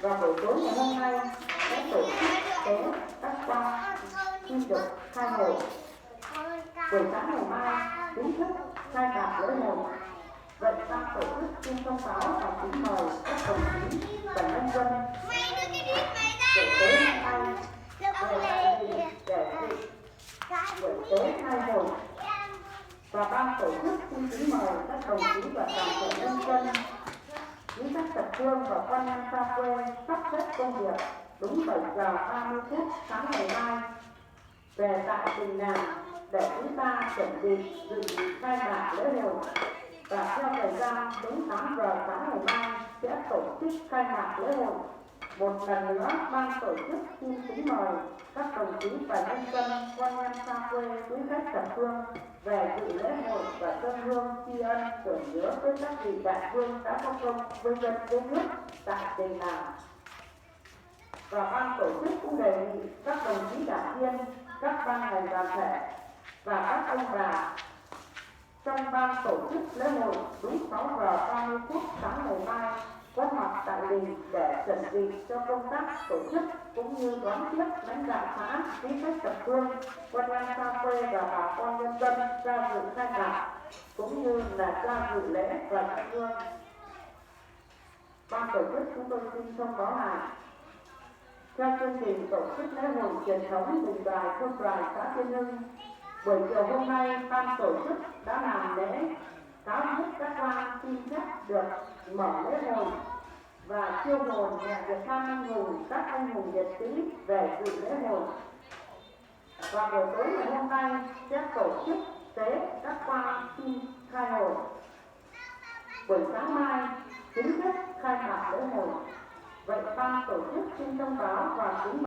Và buổi tối ngày hôm nay sẽ tổ chức tế các quan thi dục khai hội. Buổi sáng ngày mai chính thức khai mạc lễ hội. Vậy ban tổ chức xin thông báo và kính mời các đồng chí và nhân dân để tế hôm nay về đại đình để dự buổi tế khai hội. Và ban tổ chức xin kính mời các đồng chí và toàn thể nhân dân, những các tập phương và quan nhân xa quê sắp xếp công việc đúng 7 giờ 30 phút sáng ngày mai về tại đình làng để chúng ta chuẩn bị dự khai mạc lễ hội. Và theo thời gian đúng 8 giờ sáng ngày mai sẽ tổ chức khai mạc lễ hội. Một lần nữa ban tổ chức xin kính mời các đồng chí và nhân dân quan nhân xa quê quý khách thập phương về dự lễ hội và dâng hương tri ân tưởng nhớ với các vị đại vương đã có công với dân với nước tại đình làng. Và ban tổ chức cũng đề nghị các đồng chí đảng viên, các ban ngành đoàn thể và các ông bà trong ban tổ chức lễ hội đúng 6 giờ 30 phút sáng ngày mai có mặt tại đình để chuẩn bị cho công tác tổ chức cũng như đón tiếp lãnh đạo xã, quý khách thập phương, quan nhân xa quê và bà con nhân dân ra dự khai mạc cũng như là ra dự lễ và dâng hương. Ban tổ chức chúng tôi xin thông báo lại theo chương trình tổ chức lễ hội truyền thống đình đoài thôn đoài xã Tiên Hưng. Buổi chiều hôm nay ban tổ chức đã làm lễ cáo hết các quan xin phép được mở lễ hội và chiêu hồn mẹ Việt Nam anh hùng, các anh hùng liệt sĩ về dự lễ hội. Và buổi tối ngày hôm nay sẽ tổ chức tế các quan xin khai hội. Buổi sáng mai chính thức khai mạc lễ hội. Vậy ban tổ chức xin thông báo và kính